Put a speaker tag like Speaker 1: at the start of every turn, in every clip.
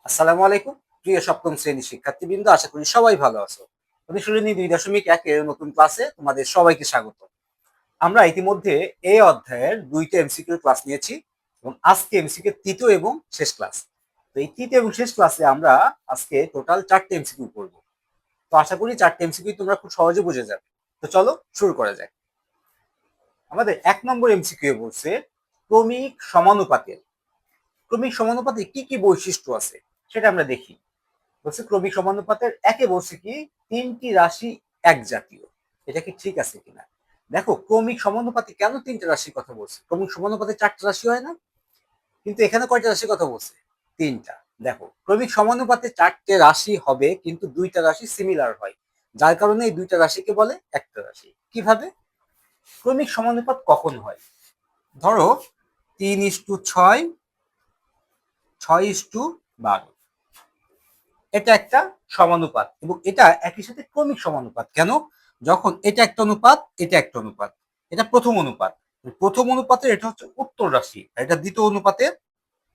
Speaker 1: আসসালামু আলাইকুম প্রিয় সপ্তম শ্রেণীর শিক্ষার্থীবৃন্দ, আশা করি সবাই ভালো আছো। অনুশীলনী 2.1 এর নতুন ক্লাসে তোমাদের সবাইকে স্বাগত। আমরা ইতিমধ্যে এই অধ্যায়ের 2টা এমসিকিউ ক্লাস নিয়েছি এবং আজকে এমসিকিউ তৃতীয় এবং শেষ ক্লাস। তো এই তৃতীয় এবং শেষ ক্লাসে আমরা আজকে টোটাল 4টে এমসিকিউ করব। তো আশা করি 4টে এমসিকিউ তোমরা খুব সহজে বুঝে যাবে। তো চলো শুরু করা যাক। আমাদের 1 নম্বর এমসিকিউ বলছে ক্রমিক সমানুপাতের ক্রমিক সমানুপাতে কি কি বৈশিষ্ট্য আছে সেটা আমরা দেখি। বলছে ক্রমিক সমানুপাতের একে বলছে কি 3টি রাশি এক জাতীয়। এটা কি ঠিক আছে কিনা? দেখো, ক্রমিক সমানুপাতে কেন 3টে রাশির কথা বলছে? ক্রমিক সমানুপাতে 4টে রাশি হয় না? কিন্তু এখানে কয়টা রাশির কথা বলছে? 3টা। দেখো, ক্রমিক সমানুপাতে 4টে রাশি হবে কিন্তু 2টা রাশি সিমিলার হয়, যার কারণে এই 2টা রাশিকে বলে একটা রাশি। কিভাবে? ক্রমিক সমানুপাত কখন হয়? ধরো 3:6, 6:12, এটা একটা সমানুপাত এবং এটা একই সাথে ক্রমিক সমানুপাত। কেন? যখন এটা একটা অনুপাত, এটা একটা অনুপাত, এটা প্রথম অনুপাত। প্রথম অনুপাতের এটা হচ্ছে উত্তর রাশি, আর এটা দ্বিতীয় অনুপাতের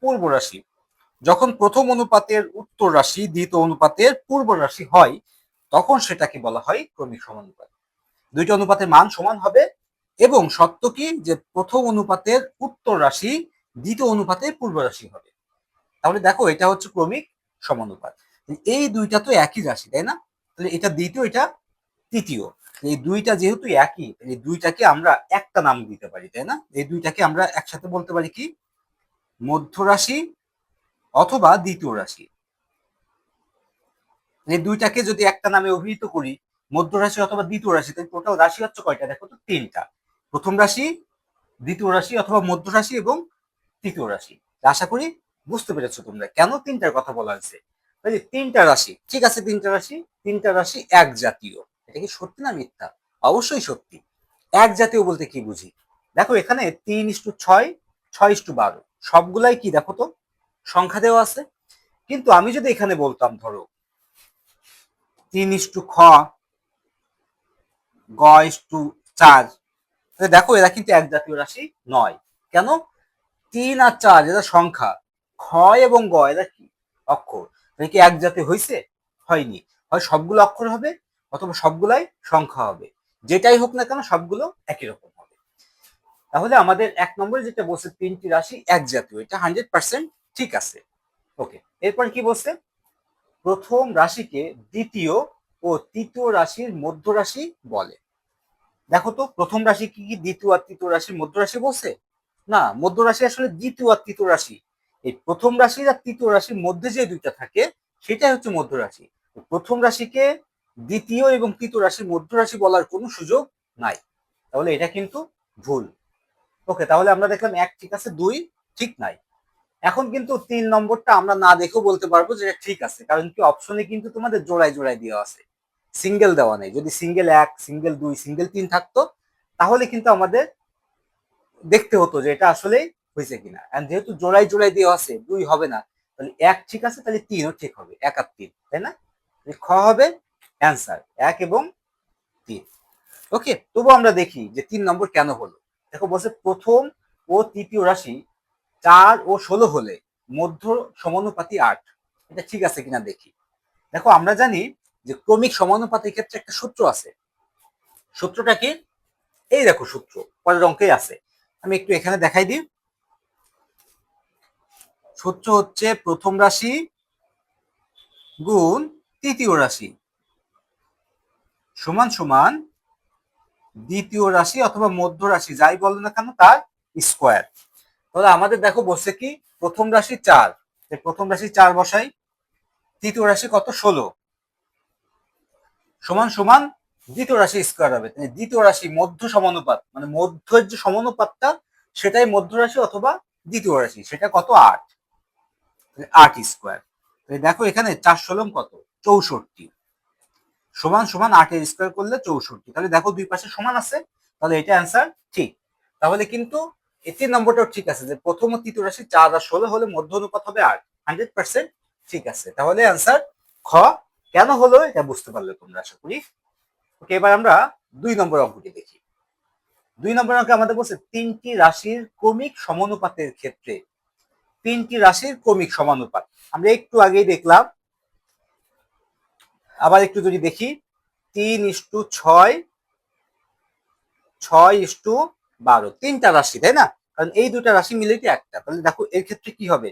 Speaker 1: পূর্ব রাশি। যখন প্রথম অনুপাতের উত্তর রাশি দ্বিতীয় অনুপাতের পূর্ব রাশি হয়, তখন সেটাকে বলা হয় ক্রমিক সমানুপাত। দুইটা অনুপাতের মান সমান হবে এবং সত্য কি যে প্রথম অনুপাতের উত্তর রাশি দ্বিতীয় অনুপাতের পূর্ব রাশি হবে। তাহলে দেখো, এটা হচ্ছে ক্রমিক সমানুপাত। এই দুইটা তো একই রাশি, তাই না? তাহলে এটা দ্বিতীয়, এটা তৃতীয়। এই দুইটা যেহেতু একই, এই দুইটাকে আমরা একটা নাম দিতে পারি, তাই না? এই দুইটাকে আমরা একসাথে বলতে পারি কি? মধ্য রাশি অথবা দ্বিতীয় রাশি। এই দুইটাকে যদি একটা নামে অভিহিত করি, মধ্য রাশি অথবা দ্বিতীয় রাশি, তাহলে টোটাল রাশি হচ্ছে কয়টা? দেখো তো, 3টা। প্রথম রাশি, দ্বিতীয় রাশি অথবা মধ্য রাশি এবং তৃতীয় রাশি। আশা করি বুঝতে পেরেছো তোমরা কেন 3টার কথা বলা হয়েছে। তাই 3টা রাশি, ঠিক আছে, 3টা রাশি এক জাতীয়। এটা কি সত্যি না মিথ্যা? অবশ্যই সত্যি। এক জাতীয় বলতে কি বুঝি? দেখো, এখানে 3:6, 6:12 সবগুলাই কি দেখো তো সংখ্যা দেওয়া আছে। কিন্তু আমি যদি এখানে বলতাম ধরো 3:খ, গ:4, দেখো এরা কিন্তু এক জাতীয় রাশি নয়। কেন? 3 আর 4 এরা সংখ্যা, খ এবং গ এরা কি? অক্ষর। তাহলে কি এক জাতীয় হয়েছে? হয়নি। হয় সবগুলো অক্ষর হবে অথবা সবগুলাই সংখ্যা হবে। যেটাই হোক না কেন সবগুলো একই রকম হবে। তাহলে আমাদের 1 নম্বরে যেটা বলছে 3টি রাশি এক জাতীয়, এটা 100% ঠিক আছে। ওকে, এরপর কি বলছে? প্রথম রাশিকে দ্বিতীয় ও তৃতীয় রাশির মধ্য রাশি বলে। দেখো তো, প্রথম রাশি কি দ্বিতীয় আর তৃতীয় রাশির মধ্য রাশি বলছে? না, মধ্য রাশি আসলে দ্বিতীয় আর তৃতীয় রাশি। এই প্রথম রাশি আর তৃতীয় রাশির মধ্যে যে দুইটা থাকে সেটাই হচ্ছে মধ্য রাশি। প্রথম রাশিকে দ্বিতীয় এবং তৃতীয় রাশির মধ্য রাশি বলার কোনো সুযোগ নাই। তাহলে এটা কিন্তু ভুল। ওকে, তাহলে আমরা দেখলাম 1 ঠিক আছে, 2 ঠিক নাই। এখন কিন্তু 3 নম্বরটা আমরা না দেখেও বলতে পারবো যে এটা ঠিক আছে, কারণ কি অপশনে কিন্তু তোমাদের জোড়ায় জোড়ায় দেওয়া আছে, সিঙ্গেল দেওয়া নেই। যদি সিঙ্গেল 1, সিঙ্গেল 2, সিঙ্গেল 3 থাকতো তাহলে কিন্তু আমাদের দেখতে হতো যে এটা আসলে হয়েছে কিনা। এন্ড যেহেতু জোড়ায় জোড়ায় দেওয়া আছে, 2 হবে না, তাহলে 1 ঠিক আছে, তাহলে 3ও ঠিক হবে, 1 আর 3, তাই না? খ হবে অ্যান্সার 1 এবং 3। ওকে, তবু আমরা দেখি যে 3 নম্বর কেন হলো। দেখো, বলছে প্রথম ও তৃতীয় রাশি 4 ও 16 হলে মধ্য সমানুপাতি 8। এটা ঠিক আছে কিনা দেখি। দেখো, আমরা জানি যে ক্রমিক সমানুপাতের ক্ষেত্রে একটা সূত্র আছে। সূত্রটা কি? এই দেখো, সূত্র পরের অঙ্কে আছে, আমি একটু এখানে দেখাই দিই। সূত্র হচ্ছে প্রথম রাশি গুণ তৃতীয় রাশি সমান সমান দ্বিতীয় রাশি অথবা মধ্য রাশি যাই বলো না কেন তার স্কোয়ার। তাহলে আমাদের দেখো বসে কি, প্রথম রাশি 4, প্রথম রাশি 4 বসাই, তৃতীয় রাশি কত? 16, সমান সমান দ্বিতীয় রাশি স্কোয়ার হবে। দ্বিতীয় রাশি মধ্য সমানুপাত, মানে মধ্যের যে সমানুপাতটা সেটাই মধ্য রাশি অথবা দ্বিতীয় রাশি, সেটা কত? 8, 8 স্কোয়ার। দেখো এখানে 4 কত? 64, সমান সমান 8 এর স্কোয়ার করলে 64। তাহলে দেখো দুই পাশে সমান আছে, তাহলে এটা অ্যান্সার ঠিক। তাহলে কিন্তু এই 3 নম্বরটাও ঠিক আছে যে প্রথম ও তৃতীয় রাশি 4 আর 16 হলে মধ্য অনুপাত হবে 8, 100% ঠিক আছে। তাহলে অ্যান্সার খ। কেন হলো এটা বুঝতে পারলে তোমরা, আশা করি। ওকে, এবার আমরা 2 নম্বর অঙ্কটি দেখি। 2 নম্বর অঙ্কে আমাদের বলছে 3টি রাশির ক্রমিক সমানুপাতের ক্ষেত্রে তিনটি রাশির ক্রমিক সমানুপাত। আমরা একটু আগেই দেখলাম, আবার একটু যদি দেখি, 3:6, 6:12, তিনটা রাশি, তাই না? কারণ এই দুটা রাশি মিলে কি একটা। তাহলে দেখো এর ক্ষেত্রে কি হবে,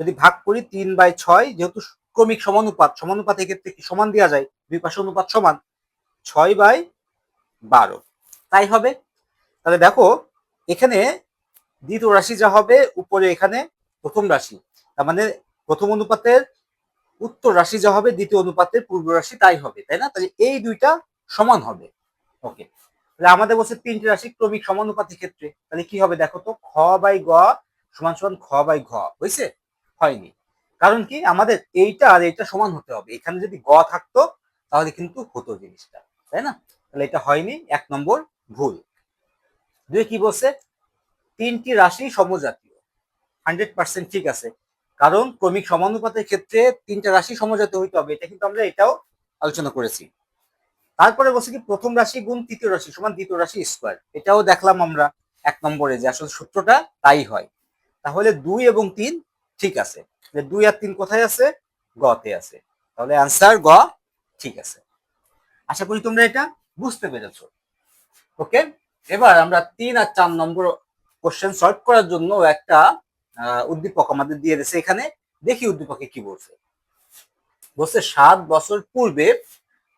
Speaker 1: যদি ভাগ করি 3/6, যেহেতু ক্রমিক সমানুপাত, সমানুপাতের ক্ষেত্রে কি সমান দেওয়া যায়, দুই পাশে অনুপাত সমান, 6/12 তাই হবে। তাহলে দেখো এখানে দ্বিতীয় রাশি যা হবে উপরে, এখানে প্রথম রাশি, তার মানে প্রথম অনুপাতের উত্তর রাশি যা হবে দ্বিতীয় অনুপাতের পূর্ব রাশি তাই হবে, তাই না? তাহলে এই দুইটা সমান হবে। ওকে, তাহলে আমাদের বলছে তিনটি রাশি ক্রমিক সমানুপাতের ক্ষেত্রে, তাহলে কি হবে দেখো তো, খ বাই গ সমান সমান খ বাই ঘ, হয়েছে? হয়নি। কারণ কি, আমাদের এইটা আর এইটা সমান হতে হবে। এখানে যদি গ থাকতো তাহলে কিন্তু হতো জিনিসটা, তাই না? তাহলে এটা হয়নি, 1 নম্বর ভুল। দুই কি বলছে, তিনটি রাশি সমজাতীয়, 100% ঠিক আছে। কারণ ক্রমিক সমানুপাতের ক্ষেত্রে তিনটা রাশি সমজাতীয় হইতে হবে, এটা কিন্তু আমরা এটাও আলোচনা করেছি। তারপরে বলছে কি, প্রথম রাশি গুণ তৃতীয় রাশি সমান দ্বিতীয় রাশি স্কোয়ার, এটাও দেখলাম আমরা 1 নম্বরে যে আসলে সূত্রটা তাই হয়। তাহলে 2 এবং 3 ঠিক আছে। 2 আর 3 কোথায় আছে, গতে আছে। তাহলে অ্যান্সার গ ঠিক আছে। আশা করি তোমরা এটা বুঝতে পেরেছো। ওকে, এবার আমরা 3 আর 4 নম্বর কোশ্চেন সলভ করার জন্য একটা উদ্দীপক আমাদের দিয়ে দিয়েছে এখানে। দেখি উদ্দীপকে কি বলছে। বলছে 7 বছর পূর্বে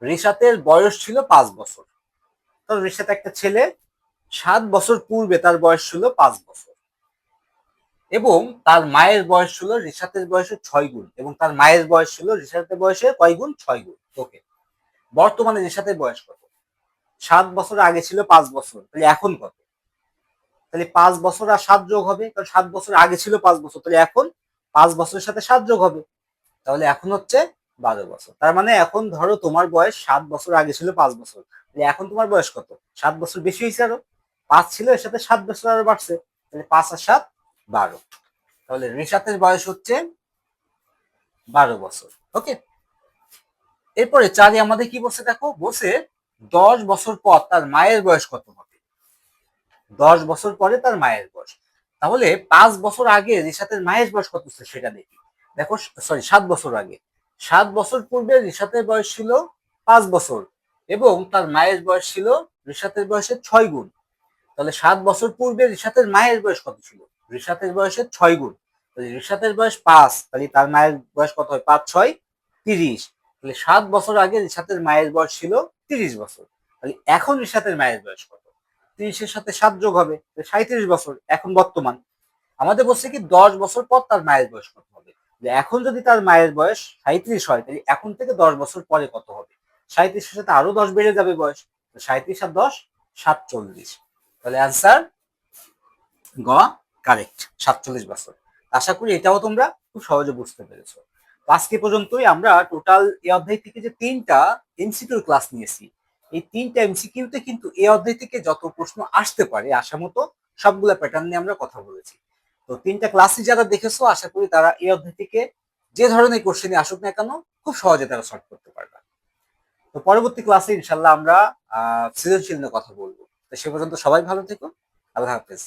Speaker 1: রিশাতের বয়স ছিল 5 বছর। তো রিশাত একটা ছেলে, 7 বছর পূর্বে তার বয়স ছিল 5 বছর, এবং তার মায়ের বয়স ছিল রিশাতের বয়সের 6 গুণ, এবং তার মায়ের বয়স ছিল রিশাতের বয়সের কয় গুণ, 6 গুণ। ওকে, বর্তমানে রিশাতের বয়স কত? 7 বছর আগে ছিল 5 বছর, তাহলে এখন কত? তাহলে 5 বছর আর 7 যোগ হবে, কারণ 7 বছর আগে ছিল 5 বছর, তাহলে এখন 5 বছরের সাথে 7 যোগ হবে, তাহলে এখন হচ্ছে 12 বছর। তার মানে এখন ধরো তোমার বয়স 7 বছর আগে ছিল 5 বছর, তাহলে এখন তোমার বয়স কত? 7 বছর বেশি হয়েছে আরো, 5 ছিল এর সাথে 7 বছর আরো বাড়ছে, তাহলে 5 আর 7 12। তাহলে রিশাতের বয়স হচ্ছে 12 বছর। ওকে, এরপরে 4 আমাদের কি বলছে দেখো, বলছে 10 বছর পর তার মায়ের বয়স কত হবে। 10 বছর পরে তার মায়ের বয়স, তাহলে 5 বছর আগে রিশাতের মায়ের বয়স কত ছিল সেটা দেখি। দেখো, সরি, 7 বছর আগে, 7 বছর পূর্বে রিশাতের বয়স ছিল 5 বছর, এবং তার মায়ের বয়স ছিল রিশাতের বয়সের 6 গুণ। তাহলে 7 বছর পূর্বে রিশাতের মায়ের বয়স কত ছিল, রিশাতের বয়সের 6 গুণ। তাহলে রিশাতের বয়স 5, তাহলে তার মায়ের বয়স কত হয়, 5 6 30। তাহলে 7 বছর আগে রিশাতের মায়ের বয়স ছিল 30 বছর, তাহলে এখন রিশাতের মায়ের বয়স কত? 30-এর সাথে 7 যোগ হবে, 37 বছর এখন বর্তমান। আমাদের বলছে কি 10 বছর পর তার মায়ের বয়স কত হবে। এখন যদি তার মায়ের বয়স 37 হয়, তাহলে এখন থেকে 10 বছর পরে কত হবে? 37-এর সাথে আরো 10 বেড়ে যাবে বয়স, 37 আর 10 47। তাহলে অ্যান্সার গ কারেক্ট, 47 বছর। আশা করি এটাও তোমরা খুব সহজে বুঝতে পেরেছো। আজকে পর্যন্তই আমরা টোটাল এই অধ্যায় থেকে যে 3টা এমসিকিউর ক্লাস নিয়েছি, এই 3টা এমসিকিউতে কিন্তু এই অধ্যায় থেকে যত প্রশ্ন আসতে পারে আশা মতো সবগুলা প্যাটার্ন নিয়ে আমরা কথা বলেছি। তো 3টা ক্লাসই যারা দেখেছো আশা করি তারা এই অধ্যায় থেকে যে ধরনের কোশ্চেনই আসুক না কেন খুব সহজে তারা সলভ করতে পারবে। তো পরবর্তী ক্লাসে ইনশাল্লাহ আমরা সৃজনশীল নিয়ে কথা বলবো। তো সে পর্যন্ত সবাই ভালো থেকো, আল্লাহ হাফেজ।